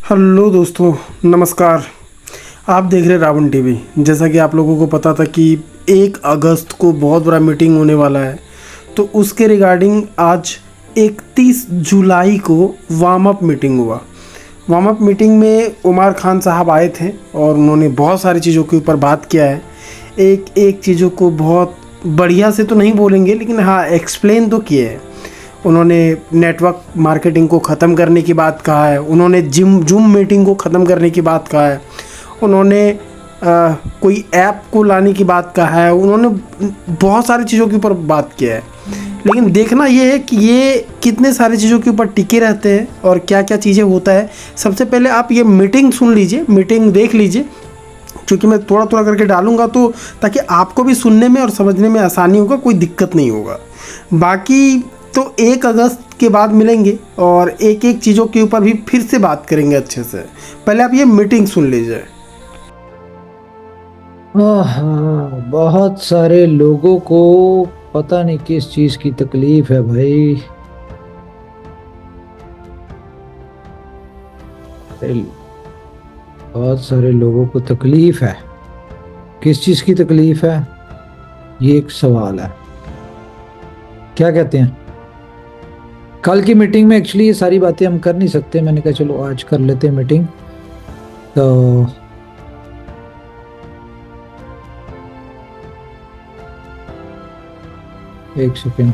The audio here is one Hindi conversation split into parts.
हेलो दोस्तों, नमस्कार। आप देख रहे रावण टीवी। जैसा कि आप लोगों को पता था कि 1 अगस्त को बहुत बड़ा मीटिंग होने वाला है, तो उसके रिगार्डिंग आज 31 जुलाई को वार्म अप मीटिंग हुआ। वार्म अप मीटिंग में उमर खान साहब आए थे और उन्होंने बहुत सारी चीज़ों के ऊपर बात किया है। एक एक चीज़ों को बहुत बढ़िया से तो नहीं बोलेंगे, लेकिन हाँ एक्सप्लेन तो किए हैं। उन्होंने नेटवर्क मार्केटिंग को ख़त्म करने की बात कहा है, उन्होंने जूम मीटिंग को ख़त्म करने की बात कहा है, उन्होंने कोई ऐप को लाने की बात कहा है, उन्होंने बहुत सारी चीज़ों के ऊपर बात किया है। लेकिन देखना ये है कि ये कितने सारी चीज़ों के ऊपर टिके रहते हैं और क्या क्या चीज़ें होता है। सबसे पहले आप ये मीटिंग सुन लीजिए, मीटिंग देख लीजिए, क्योंकि मैं थोड़ा थोड़ा करके डालूंगा तो ताकि आपको भी सुनने में और समझने में आसानी होगा, कोई दिक्कत नहीं होगा। बाकी तो 1 अगस्त के बाद मिलेंगे और एक एक चीज़ों के ऊपर भी फिर से बात करेंगे अच्छे से। पहले आप ये मीटिंग सुन लीजिए। बहुत सारे लोगों को पता नहीं किस चीज की तकलीफ है भाई। बहुत सारे लोगों को तकलीफ है। किस चीज की तकलीफ है, ये एक सवाल है। क्या कहते हैं? कल की मीटिंग में एक्चुअली ये सारी बातें हम कर नहीं सकते, मैंने कहा चलो आज कर लेते हैं मीटिंग। तो एक सेकेंड।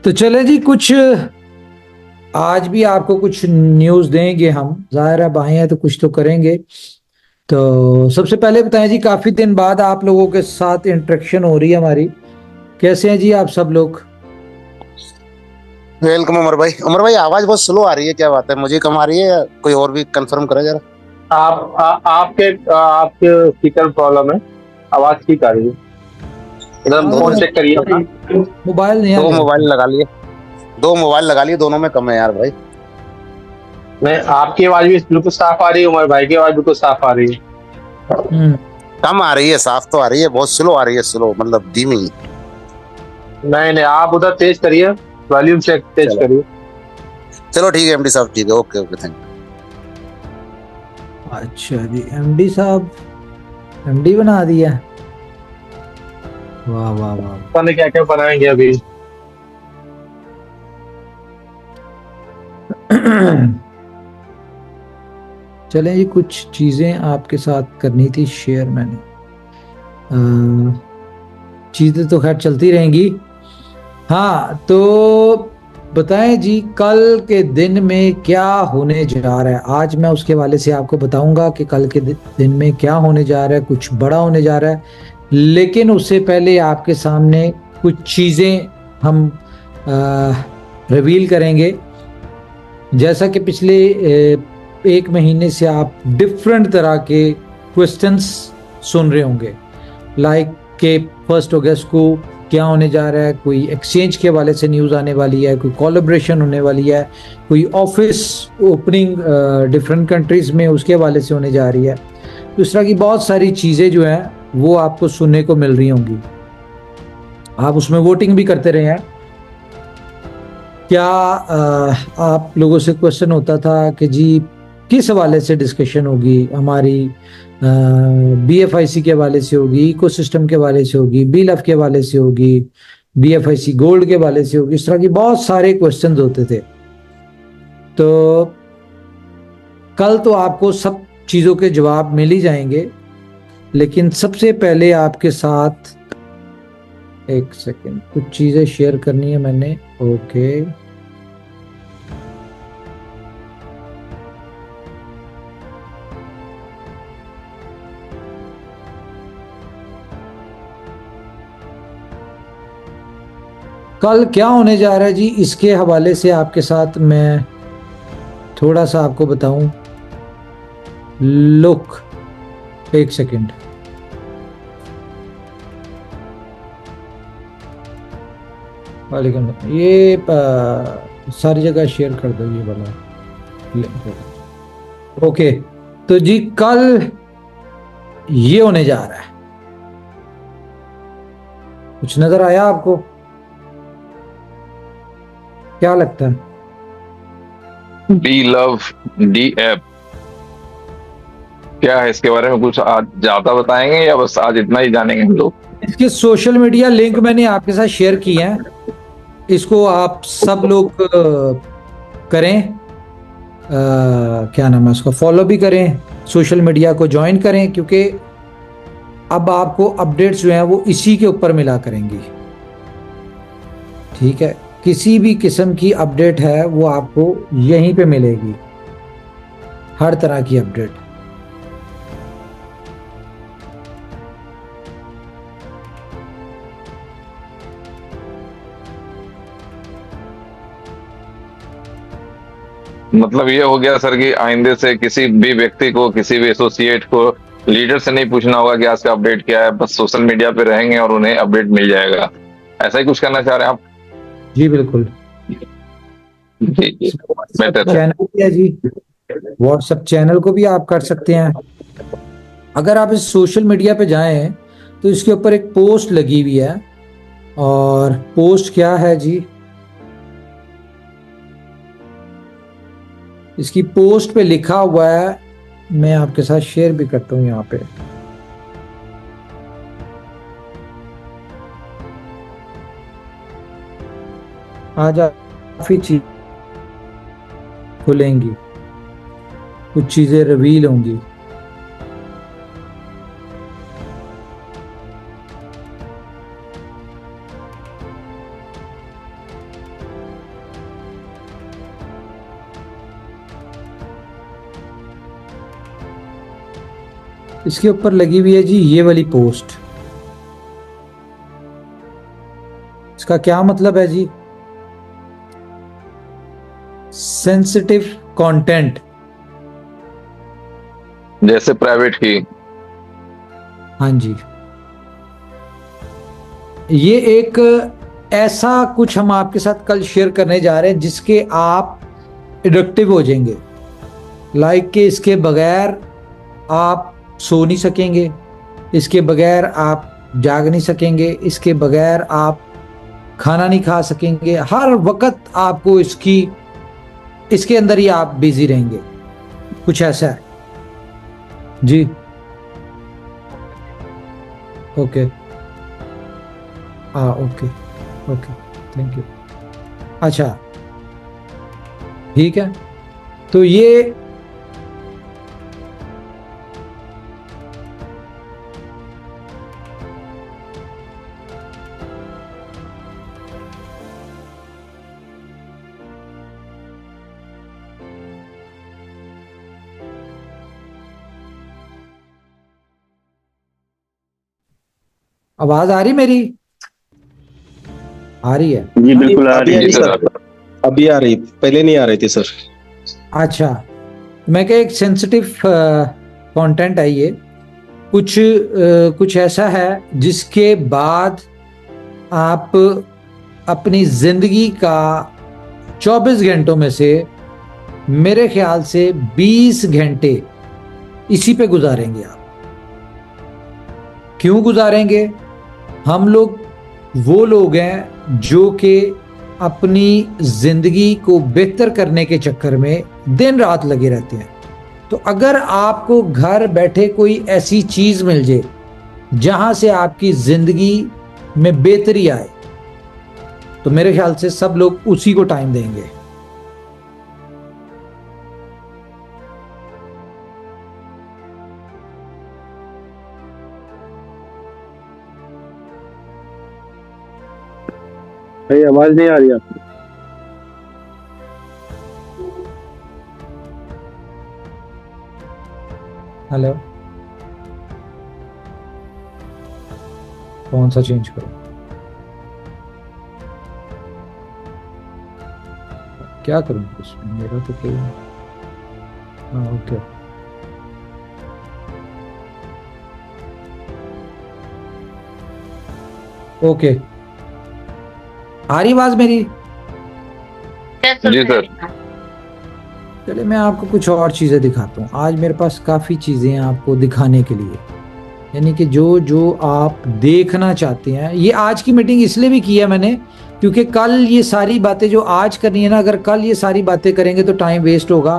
तो चले जी, कुछ आज भी आपको कुछ न्यूज़ देंगे हम। जाहिर है भाई हैं तो कुछ तो करेंगे। तो सबसे पहले बताएं जी, काफी दिन बाद आप लोगों के साथ इंटरेक्शन हो रही है हमारी। कैसे हैं जी आप सब लोग? वेलकम उमर भाई। उमर भाई, आवाज बहुत स्लो आ रही है, क्या बात है? मुझे कम आ रही है या कोई और भी कंफर्म करे जरा। आपके स्पीकर प्रॉब्लम है। आवाज ठीक आ रही है। इधर फोन चेक करिए अपना। मोबाइल नहीं दो लगा। मोबाइल लगा लिए, दो मोबाइल लगा लिए, दोनों में कम है यार भाई। मैं आपकी आवाज भी बिल्कुल साफ आ रही है, उमर भाई की आवाज बिल्कुल साफ आ रही है। कम आ रही है, साफ तो आ रही है, बहुत स्लो आ रही है। स्लो मतलब धीमी। नहीं नहीं, आप उधर तेज करिए, वॉल्यूम चेक तेज चलो करिए। चलो ठीक है एमडी साहब, ठीक है, ओके ओके, थैंक अच्छा जी, एमडी साहब एमडी बना दिया। वाह वाह वाह। पता नहीं क्या क्या बनाएंगे अभी। चलें जी, कुछ चीजें आपके साथ करनी थी शेयर मैंने। चीजें तो खैर चलती रहेंगी। हाँ तो बताएं जी, कल के दिन में क्या होने जा रहा है। आज मैं उसके हवाले से आपको बताऊंगा कि कल के दिन में क्या होने जा रहा है। कुछ बड़ा होने जा रहा है, लेकिन उससे पहले आपके सामने कुछ चीजें हम रिवील करेंगे। जैसा कि पिछले 1 महीने से आप डिफरेंट तरह के क्वेश्चंस सुन रहे होंगे, लाइक के 1 अगस्त को क्या होने जा रहा है, कोई एक्सचेंज के हवाले से न्यूज़ आने वाली है, कोई कोलैबोरेशन होने वाली है, कोई ऑफिस ओपनिंग डिफरेंट कंट्रीज में उसके हवाले से होने जा रही है। तो इस तरह की बहुत सारी चीज़ें जो हैं वो आपको सुनने को मिल रही होंगी। आप उसमें वोटिंग भी करते रहे हैं। क्या आप लोगों से क्वेश्चन होता था कि जी किस हवाले से डिस्कशन होगी हमारी? बीएफआईसी के हवाले से होगी, इकोसिस्टम के हवाले से होगी, बीएलएफ के हवाले से होगी, बीएफआईसी गोल्ड के हवाले से होगी। इस तरह की बहुत सारे क्वेश्चंस होते थे। तो कल तो आपको सब चीज़ों के जवाब मिल ही जाएंगे, लेकिन सबसे पहले आपके साथ एक सेकेंड, कुछ चीज़ें शेयर करनी है मैंने। ओके, कल क्या होने जा रहा है जी, इसके हवाले से आपके साथ मैं थोड़ा सा आपको बताऊं। लुक, एक सेकेंड। वालेकुम। ये सारी जगह शेयर कर दो ये वाला लिंक। ओके, तो जी कल ये होने जा रहा है। कुछ नजर आया आपको? क्या लगता है? डी लव डी ऐप क्या है? इसके बारे में कुछ आज ज्यादा बताएंगे या बस आज इतना ही जानेंगे हम लोग? इसके सोशल मीडिया लिंक मैंने आपके साथ शेयर किए हैं। इसको आप सब लोग करें, क्या नाम है उसका, फॉलो भी करें, सोशल मीडिया को ज्वाइन करें, क्योंकि अब आपको अपडेट्स जो हैं वो इसी के ऊपर मिला करेंगी। ठीक है, किसी भी किस्म की अपडेट है वो आपको यहीं पे मिलेगी, हर तरह की अपडेट। मतलब ये हो गया सर कि आइंदे से किसी भी व्यक्ति को, किसी भी एसोसिएट को लीडर से नहीं पूछना होगा कि आज का अपडेट क्या है, बस सोशल मीडिया पे रहेंगे और उन्हें अपडेट मिल जाएगा। ऐसा ही कुछ करना चाह रहे हैं आप? जी बिल्कुल। जी जी, बेहतर है। चैनल भी है जी, व्हाट्सएप चैनल को भी आप कर सकते हैं। अगर आप इस सोशल मीडिया पे जाएं तो इसके ऊपर एक पोस्ट लगी हुई है, और पोस्ट क्या है जी, इसकी पोस्ट पे लिखा हुआ है, मैं आपके साथ शेयर भी करता हूं यहां पे। आज काफी चीज खुलेंगी, कुछ चीजें रिवील होंगी। इसके ऊपर लगी हुई है जी ये वाली पोस्ट। इसका क्या मतलब है जी? सेंसिटिव कंटेंट, जैसे प्राइवेट की। हाँ जी, ये एक ऐसा कुछ हम आपके साथ कल शेयर करने जा रहे हैं जिसके आप एडिक्टिव हो जाएंगे। लाइक कि इसके बगैर आप सो नहीं सकेंगे, इसके बगैर आप जाग नहीं सकेंगे, इसके बगैर आप खाना नहीं खा सकेंगे। हर वक्त आपको इसके अंदर ही आप बिजी रहेंगे। कुछ ऐसा है जी। ओके, हाँ ओके ओके, थैंक यू। अच्छा ठीक है, तो ये आवाज आ रही मेरी? आ रही है? जी बिल्कुल आ रही है जी सर। अभी आ रही, पहले नहीं आ रही थी सर। अच्छा, मैं क्या, एक सेंसिटिव कंटेंट है ये। कुछ ऐसा है जिसके बाद आप अपनी जिंदगी का 24 घंटों में से मेरे ख्याल से 20 घंटे इसी पे गुजारेंगे आप। क्यों गुजारेंगे? हम लोग वो लोग हैं जो कि अपनी जिंदगी को बेहतर करने के चक्कर में दिन रात लगे रहते हैं। तो अगर आपको घर बैठे कोई ऐसी चीज मिल जाए जहां से आपकी जिंदगी में बेहतरी आए, तो मेरे ख्याल से सब लोग उसी को टाइम देंगे। भाई आवाज नहीं आ रही आपकी। हेलो, कौन सा चेंज करो? क्या करूं इसमें? मेरा तो कोई, हाँ ओके। ओके, आ रही आवाज मेरी? जी सर। चलिए मैं आपको कुछ और चीजें दिखाता हूँ। आज मेरे पास काफी चीजें हैं आपको दिखाने के लिए, यानी कि जो जो आप देखना चाहते हैं। ये आज की मीटिंग इसलिए भी की है मैंने क्योंकि कल ये सारी बातें जो आज करनी है ना, अगर कल ये सारी बातें करेंगे तो टाइम वेस्ट होगा।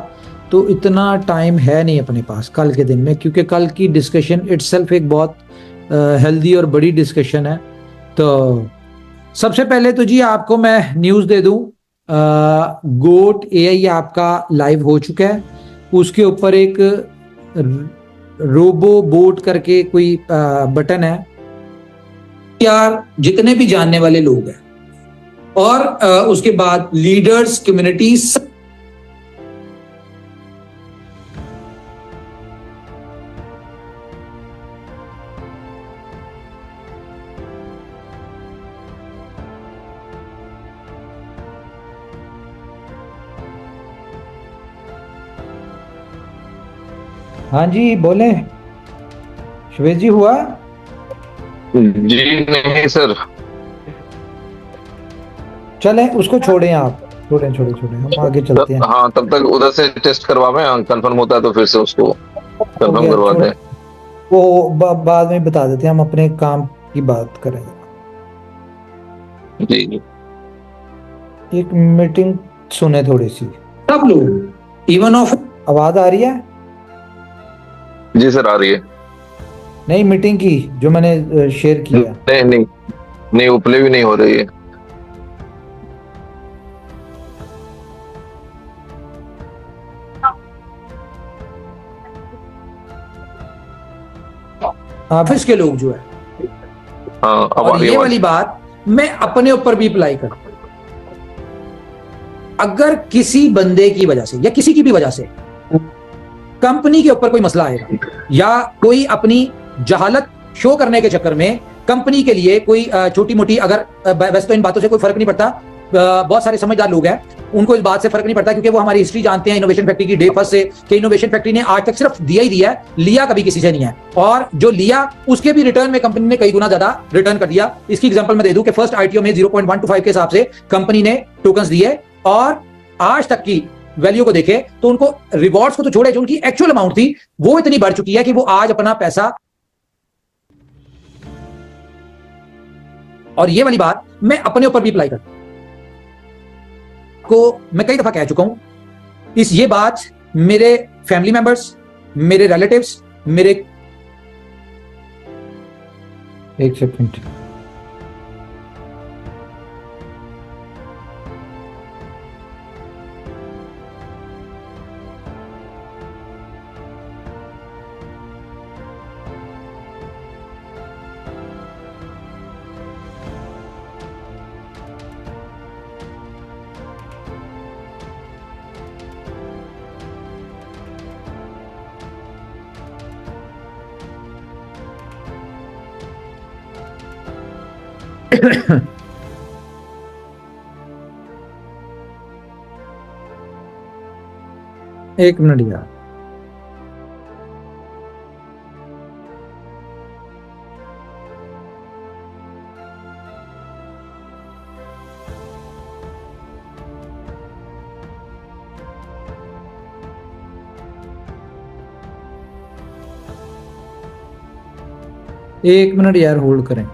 तो इतना टाइम है नहीं अपने पास कल के दिन में, क्योंकि कल की डिस्कशन इटसेल्फ एक बहुत हेल्दी और बड़ी डिस्कशन है। तो सबसे पहले तो जी आपको मैं न्यूज़ दे दूं, गोट एआई आपका लाइव हो चुका है। उसके ऊपर एक रोबो बोट करके कोई बटन है। यार जितने भी जानने वाले लोग हैं और उसके बाद लीडर्स, कम्युनिटीज, हाँ जी बोले श्वेत जी, हुआ? जी नहीं सर। चलें उसको छोड़ें, आप छोड़ें छोड़ें छोड़ें, हम आगे चलते हैं। हाँ तब तक उधर से टेस्ट करवावें, कंफर्म होता है तो फिर से उसको हो कंफर्म गया, करवाते हैं। वो बाद में बता देते हैं, हम अपने काम की बात करेंगे। जी जी। एक मीटिंग सुने थोड़ी सी सब लोग, इवन ऑफ आवाज आ रही है? जी सर आ रही है। नहीं, मीटिंग की जो मैंने शेयर किया। नहीं नहीं नहीं, उपले भी नहीं हो रही है। ऑफिस के लोग जो है, हाँ अब आ और रही है ये आवाज। वाली बात मैं अपने ऊपर भी अप्लाई करता हूं। अगर किसी बंदे की वजह से या किसी की भी वजह से कंपनी के ऊपर कोई मसला आएगा, या कोई अपनी जहालत शो करने के चक्कर में कंपनी के लिए कोई छोटी मोटी, अगर वैसे तो इन बातों से कोई फर्क नहीं पड़ता, बहुत सारे समझदार लोग हैं उनको इस बात से फर्क नहीं पड़ता, क्योंकि वो हमारी हिस्ट्री जानते हैं इनोवेशन फैक्ट्री की डे फर्स्ट से, कि इनोवेशन फैक्ट्री ने आज तक सिर्फ दिया ही दिया है, लिया कभी किसी से नहीं है। और जो लिया उसके भी रिटर्न में कंपनी ने कई गुना ज्यादा रिटर्न कर दिया। इसकी एग्जांपल मैं दे दूं कि फर्स्ट आईटीओ में 0.125 के हिसाब से कंपनी ने टोकन्स दिए, और आज तक की वैल्यू को देखे तो उनको रिवॉर्ड्स को तो छोड़े, जो उनकी एक्चुअल अमाउंट थी वो इतनी बढ़ चुकी है कि वो आज अपना पैसा, और ये वाली बात मैं अपने ऊपर भी अप्लाई करता हूं, को मैं कई दफा कह चुका हूं। ये बात मेरे फैमिली मेंबर्स, मेरे रिलेटिव्स, मेरे, एक सेकंड, एक मिनट यार। एक मिनट यार, होल्ड करें।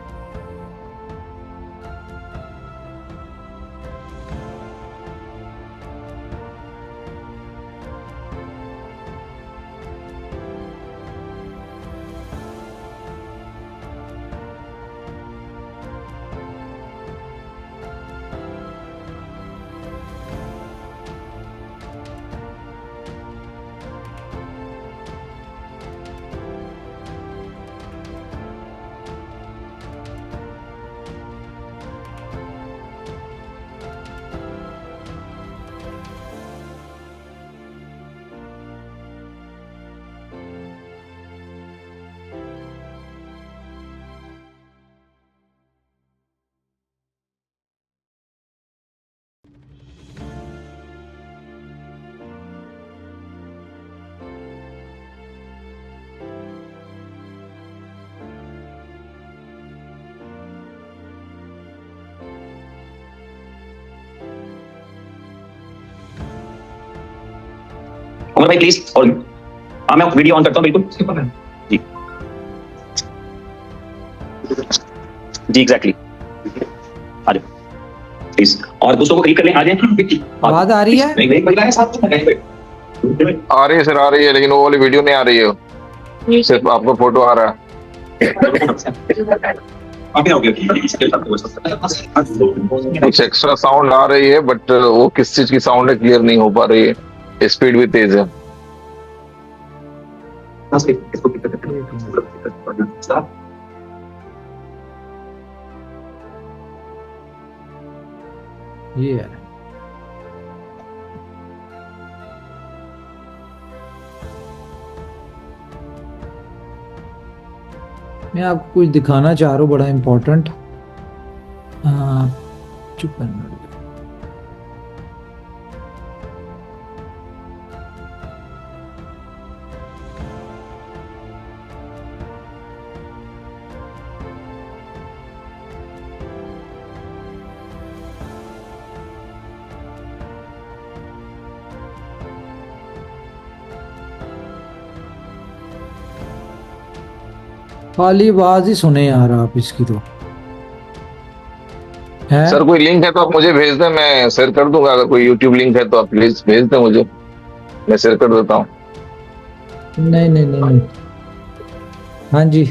अमर भाई प्लीज। और हाँ, मैं वीडियो ऑन करता हूँ बिल्कुल जी जी एग्जैक्टली। आ जाओ प्लीज, और दोस्तों को क्लिक कर लें, आ जाए। आवाज आ रही है? आ रही है सर, आ रही है, लेकिन वो वाली वीडियो नहीं आ रही है, सिर्फ आपका फोटो आ रहा है। कुछ एक्स्ट्रा साउंड आ रही है, बट वो किस चीज की साउंड है क्लियर नहीं हो पा रही है, स्पीड भी तेज है। ये है। मैं आपको कुछ दिखाना चाह रहा हूँ बड़ा इम्पोर्टेंट। चुप करना। खाली आवाज ही सुने यार आप इसकी तो है। सर कोई लिंक है तो आप मुझे भेज दें, मैं शेयर कर दूंगा। अगर कोई यूट्यूब लिंक है तो आप प्लीज भेज दें मुझे, मैं शेयर कर देता हूँ। नहीं नहीं नहीं नहीं, हाँ जी,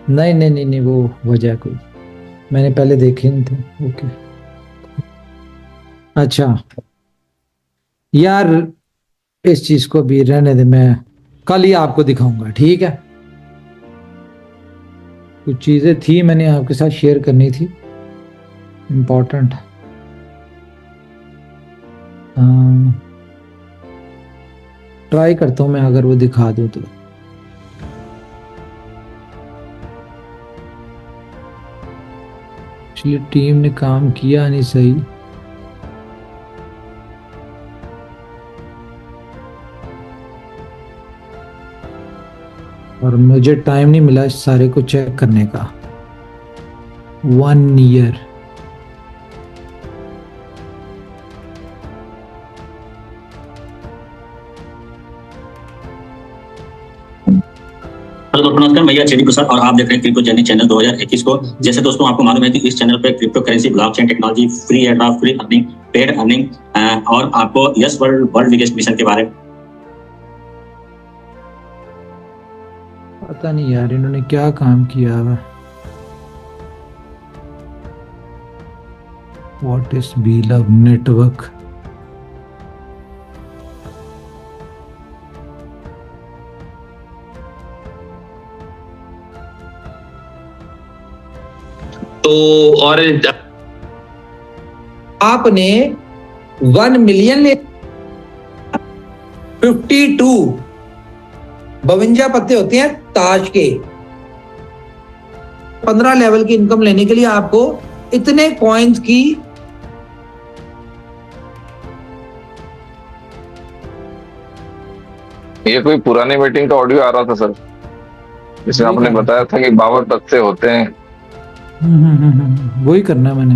नहीं नहीं नहीं नहीं, वो वजह कोई मैंने पहले देखे नहीं थे। ओके अच्छा यार, इस चीज को भी रहने दे, मैं कल ही आपको दिखाऊंगा, ठीक है? कुछ चीजें थी मैंने आपके साथ शेयर करनी थी इम्पोर्टेंट। ट्राई करता हूं मैं, अगर वो दिखा दूं तो। एक्चुअली टीम ने काम किया नहीं सही। और मुझे टाइम नहीं मिला इस सारे को चेक करने का। 1 ईयर। हेलो दोस्तों, नमस्कार। मैं चेरी प्रसाद और आप देख रहे हैं क्रिप्टो जर्नी चैनल 2021 को। जैसे दोस्तों आपको मालूम है कि इस चैनल पे crypto currency, blockchain technology, free airdrop, free earning, paid earning और आपको यस वर्ल्ड बिगेस्ट मिशन के बारे में पता नहीं यार इन्होंने क्या काम किया है। What is below network? तो और आपने 1 मिलियन 52 52 पत्ते होते हैं ताज के। 15 लेवल की इनकम लेने के लिए आपको इतने कॉइन्स की ये कोई पुरानी मीटिंग का ऑडियो आ रहा था सर, जिसमें आपने बताया था कि 52 पत्ते होते हैं। वही करना है मैंने।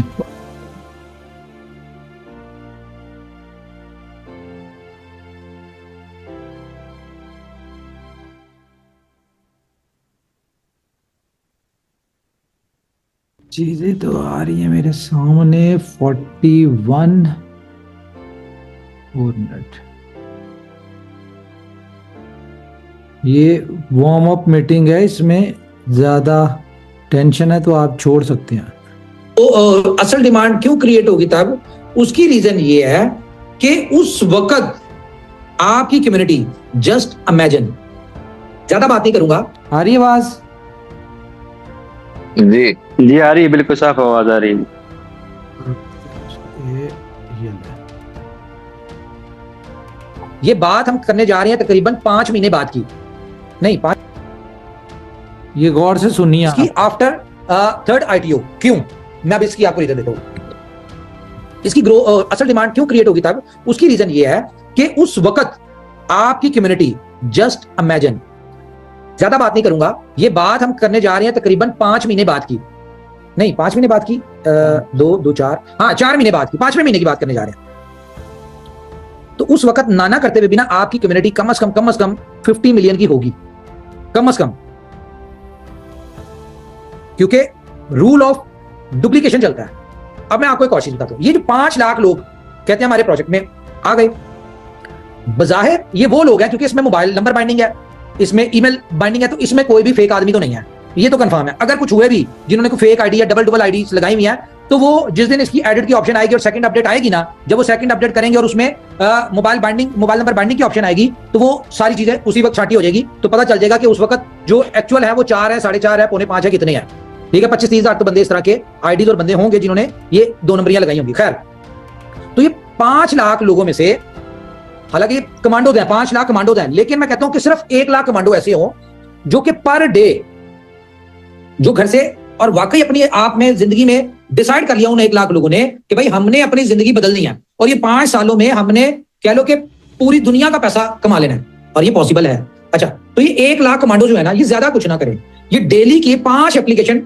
चीजें तो आ रही है मेरे सामने। 41 मिनट। ये वार्म अप मीटिंग है, इसमें ज्यादा टेंशन है तो आप छोड़ सकते हैं। तो असल डिमांड क्यों क्रिएट होगी तब? उसकी रीजन ये है कि उस वक्त आपकी कम्युनिटी, जस्ट इमेजिन, ज्यादा बात नहीं करूंगा। आ रही आवाज? जी जी आ रही है, बिल्कुल साफ आवाज आ रही है। ये बात हम करने जा रहे हैं तकरीबन 5 महीने बाद की, नहीं 5, ये गौर से सुनिए इसकी आफ्टर थर्ड आईटीओ। क्यों? मैं अब इसकी आपको रीजन देता हूं। इसकी असल डिमांड क्यों क्रिएट होगी तब? उसकी रीजन ये है कि उस वक्त आपकी कम्युनिटी, जस्ट इमेजिन, ज्यादा बात नहीं करूंगा, ये बात हम करने जा रहे हैं तकरीबन 5 महीने बाद की, नहीं 5 महीने बाद की, 4 महीने बाद की, 5वें महीने की बात करने जा रहे हैं। तो तो उस वक्त नाना करते हुए भी ना आपकी कम्युनिटी कम से कम 50 मिलियन की होगी, कम से कम, क्योंकि रूल ऑफ डुप्लीकेशन चलता है। अब मैं आपको एक और चीज बताता हूं, ये जो 5 लाख लोग कहते हैं हमारे प्रोजेक्ट में आ गए, बजाहिर ये वो लोग हैं क्योंकि इसमें मोबाइल नंबर बाइंडिंग है, इसमें ईमेल बाइंडिंग है, तो इसमें कोई भी फेक आदमी तो नहीं है, ये तो कंफर्म है। अगर कुछ हुए भी जिन्होंने कोई फेक आईडी या डबल आईडी लगाई हुई है, तो वो जिस दिन इसकी एडिट की ऑप्शन आएगी और सेकंड अपडेट आएगी ना, जब वो सेकंड अपडेट करेंगे और उसमें मोबाइल नंबर बाइंडिंग की ऑप्शन आएगी, तो वो सारी चीजें उसी वक्त छाटी हो जाएगी, तो पता चल जाएगा कि उस वक्त जो एक्चुअल है वो 4 है, 4.5 है, 4.5 है, कितने हैं। ठीक है, 25-30 हजार तो बंदे इस तरह के आईडी और बंदे होंगे जिन्होंने ये 2 नंबरियां लगाई होंगी। खैर, तो ये 5 लाख लोगों में से, हालांकि कमांडोज हैं, 5 लाख कमांडोज हैं, लेकिन मैं कहता हूं कि सिर्फ 1 लाख कमांडो ऐसे हो जो कि पर डे, जो घर से और वाकई अपनी आप में जिंदगी में डिसाइड कर लिया उन 1 लाख लोगों ने कि भाई हमने अपनी जिंदगी बदलनी है और ये 5 सालों में हमने कह लो कि पूरी दुनिया का पैसा कमा लेना है, और ये पॉसिबल है। अच्छा, तो ये 1 लाख कमांडो जो है ना, ये ज्यादा कुछ ना करें, ये डेली की 5 एप्लीकेशन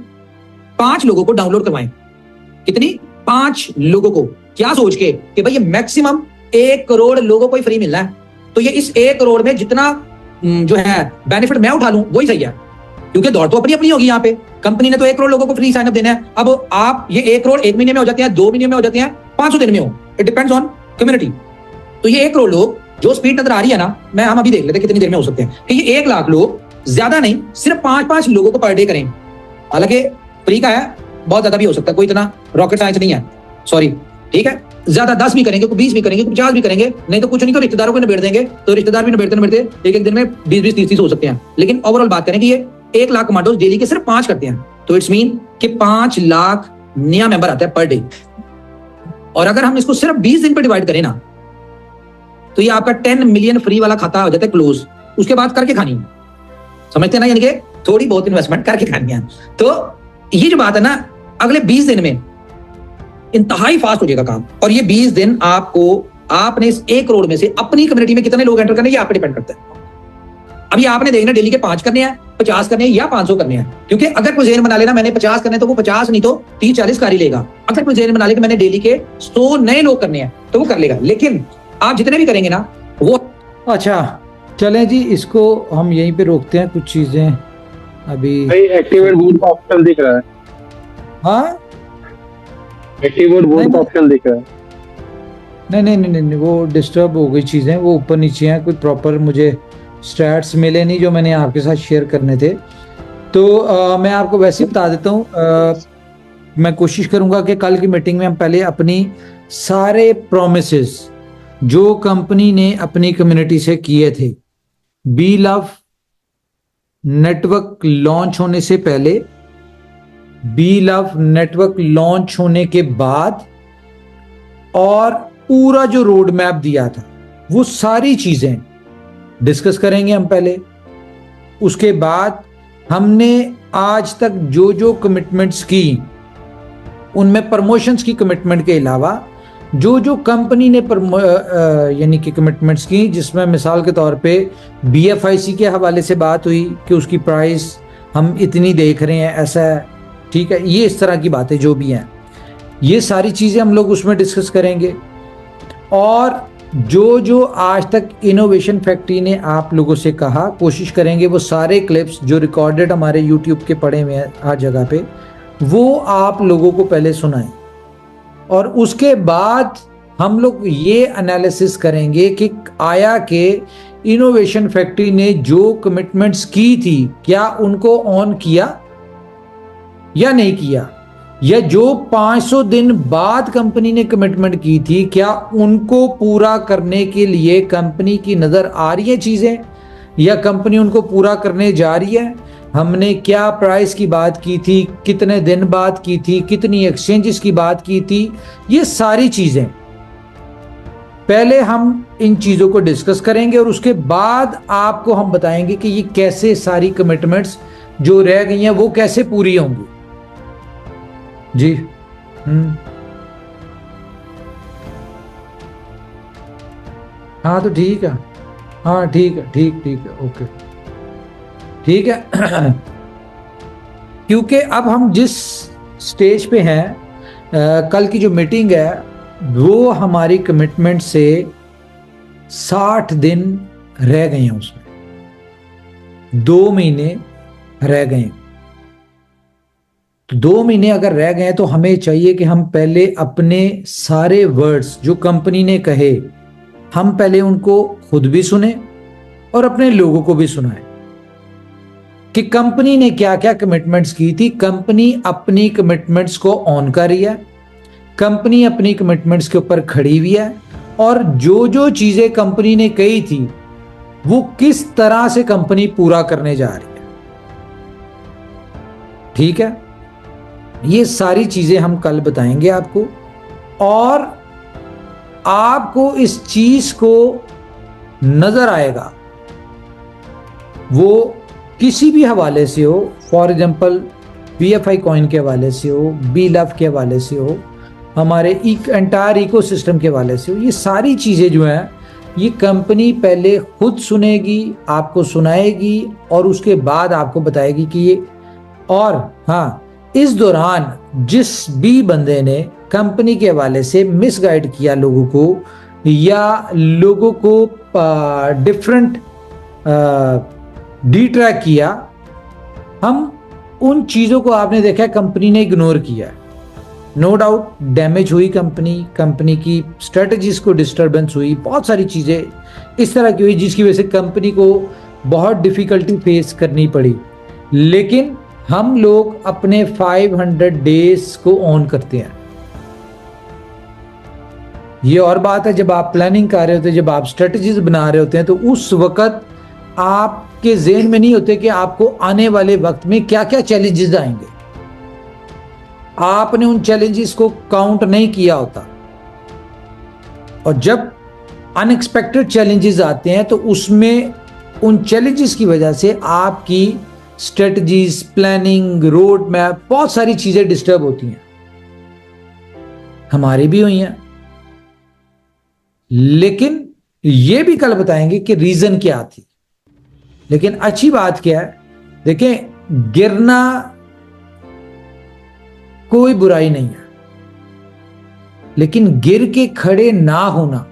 5 लोगों को डाउनलोड करवाएं। कितनी? 5 लोगों को, क्या सोच के कि भाई ये मैक्सिमम 1 करोड़ लोगों को ही फ्री मिलना है, तो ये इस 1 करोड़ में जितना जो है बेनिफिट मैं उठा लूं वही सही है, क्योंकि दौड़ तो अपनी अपनी होगी। यहाँ पे कंपनी ने तो 1 करोड़ लोगों को फ्री साइनअप देना है। अब आप ये 1 करोड़ 1 महीने में हो जाते हैं, 2 महीने में हो जाते हैं, 500 दिन में हो, इट डिपेंड्स ऑन कम्युनिटी। तो ये 1 करोड़ लोग जो स्पीड नजर आ रही है ना, मैं हम अभी देख लेते कितनी देर में हो सकते हैं कि ये 1 लाख लोग ज्यादा नहीं, सिर्फ 5-5 लोगों को पर डे करें। हालांकि फ्री का है, बहुत ज्यादा भी हो सकता है, कोई इतना रॉकेट साइंस नहीं है, सॉरी। ठीक है, ज्यादा 10 भी करेंगे, 20 भी करेंगे, 50 भी करेंगे, नहीं तो कुछ नहीं तो रिश्तेदारों को निबेड़ देंगे, तो रिश्तेदार भी निबेड़ते एक दिन में 20-30 हो सकते हैं। लेकिन ओवरऑल बात करें कि ये 1 लाख कमांडोज डेली के सिर्फ 5 करते हैं, तो इट्स मीन कि 5 लाख नया मेंबर आता है पर डे। और अगर हम इसको सिर्फ 20 दिन पे डिवाइड करें ना, तो ये आपका 10 मिलियन फ्री वाला खाता हो जाता है क्लोज। उसके बाद करके खानी है, समझते हैं ना, यानी कि थोड़ी बहुत इन्वेस्टमेंट करके खानी है। तो ये जो बात है ना, अगले 20 दिन में इंतहाई फास्ट हो जाएगा काम, और ये 20 दिन आपने इस 1 करोड़ में से अपनी कम्युनिटी में कितने लोग एंटर करने, ये आप पे डिपेंड करता है। अभी आपने देखना डेली के 5 करने हैं, 50 करने हैं या 500 करने हैं, क्योंकि अगर कोई ज़हन बना लेना मैंने 50 करने, तो वो 50 नहीं तो 30-40 कर ही लेगा। अगर कोई ज़हन बना ले कि मैंने डेली के 100 नए लोग करने हैं, तो वो कर लेगा। लेकिन आप जितने भी करेंगे ना वो, अच्छा चलें जी, इसको हम यहीं पे रोकते हैं। कुछ चीजें अभी एक्टिवेट बोर्ड का ऑप्शन दिख रहा है, हाँ एक्टिवेट बोर्ड का ऑप्शन दिख रहा है। नहीं, वो डिस्टर्ब हो गई चीजें, वो ऊपर नीचे हैं, कोई प्रॉपर मुझे स्टैट्स मिले नहीं जो मैंने आपके साथ शेयर करने थे। तो मैं आपको वैसे ही बता देता हूँ, मैं कोशिश करूंगा कि कल की मीटिंग में हम पहले अपनी सारे प्रॉमिसेस जो कंपनी ने अपनी कम्युनिटी से किए थे, बी लव नेटवर्क लॉन्च होने से पहले, बी लव नेटवर्क लॉन्च होने के बाद, और पूरा जो रोड मैप दिया था वो सारी चीजें डिस्कस करेंगे हम पहले। उसके बाद हमने आज तक जो जो कमिटमेंट्स की, उनमें प्रमोशंस की कमिटमेंट के अलावा जो जो कंपनी ने यानी कि कमिटमेंट्स की, जिसमें मिसाल के तौर पे BFIC के हवाले से बात हुई कि उसकी प्राइस हम इतनी देख रहे हैं, ऐसा है, ठीक है, ये इस तरह की बातें जो भी हैं, ये सारी चीज़ें हम लोग उसमें डिस्कस करेंगे। और जो जो आज तक इनोवेशन फैक्ट्री ने आप लोगों से कहा, कोशिश करेंगे वो सारे क्लिप्स जो रिकॉर्डेड हमारे यूट्यूब के पड़े हुए हैं हर जगह पे, वो आप लोगों को पहले सुनाएं, और उसके बाद हम लोग ये एनालिसिस करेंगे कि आया कि इनोवेशन फैक्ट्री ने जो कमिटमेंट्स की थी, क्या उनको ऑन किया या नहीं किया, या जो 500 दिन बाद कंपनी ने कमिटमेंट की थी, क्या उनको पूरा करने के लिए कंपनी की नज़र आ रही है चीज़ें, या कंपनी उनको पूरा करने जा रही है। हमने क्या प्राइस की बात की थी, कितने दिन बाद की थी, कितनी एक्सचेंजेस की बात की थी, ये सारी चीज़ें पहले हम इन चीज़ों को डिस्कस करेंगे, और उसके बाद आपको हम बताएंगे कि ये कैसे सारी कमिटमेंट्स जो रह गई हैं वो कैसे पूरी होंगी जी। हाँ तो ठीक है, हाँ ठीक है, ठीक है, ओके ठीक है। क्योंकि अब हम जिस स्टेज पे हैं, कल की जो मीटिंग है वो हमारी कमिटमेंट से 60 दिन रह गए हैं उसमें, 2 महीने रह गए हैं। तो 2 महीने अगर रह गए हैं तो हमें चाहिए कि हम पहले अपने सारे वर्ड्स जो कंपनी ने कहे, हम पहले उनको खुद भी सुने और अपने लोगों को भी सुनाएं कि कंपनी ने क्या क्या कमिटमेंट्स की थी। कंपनी अपनी कमिटमेंट्स को ऑन कर रही है, कंपनी अपनी कमिटमेंट्स के ऊपर खड़ी हुई है, और जो जो चीजें कंपनी ने कही थी वो किस तरह से कंपनी पूरा करने जा रही है। ठीक है, ये सारी चीजें हम कल बताएंगे आपको, और आपको इस चीज को नजर आएगा, वो किसी भी हवाले से हो, फॉर एग्जांपल BFI कॉइन के हवाले से हो, BLUF के हवाले से हो, हमारे एंटायर इकोसिस्टम के हवाले से हो। ये सारी चीजें जो हैं ये कंपनी पहले खुद सुनेगी, आपको सुनाएगी, और उसके बाद आपको बताएगी कि ये। और हाँ, इस दौरान जिस भी बंदे ने कंपनी के हवाले से मिसगाइड किया लोगों को, या लोगों को डिफरेंट डिट्रैक किया, हम उन चीजों को, आपने देखा है कंपनी ने इग्नोर किया है। नो डाउट डैमेज हुई कंपनी की स्ट्रेटजीज को डिस्टरबेंस हुई, बहुत सारी चीजें इस तरह की हुई जिसकी वजह से कंपनी को बहुत डिफिकल्टी फेस करनी पड़ी। लेकिन हम लोग अपने 500 डेज को ऑन करते हैं। ये और बात है, जब आप प्लानिंग कर रहे होते हैं, जब आप स्ट्रेटजीज बना रहे होते हैं, तो उस वक्त आपके ज़हन में नहीं होते कि आपको आने वाले वक्त में क्या क्या चैलेंजेस आएंगे। आपने उन चैलेंजेस को काउंट नहीं किया होता, और जब अनएक्सपेक्टेड चैलेंजेस आते हैं तो उसमें उन चैलेंजेस की वजह से आपकी स्ट्रेटजीज, प्लानिंग, रोड मैप, बहुत सारी चीजें डिस्टर्ब होती हैं। हमारी भी हुई हैं, लेकिन ये भी कल बताएंगे कि रीजन क्या थी। लेकिन अच्छी बात क्या है, देखें, गिरना कोई बुराई नहीं है, लेकिन गिर के खड़े ना होना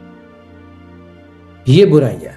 ये बुराई है।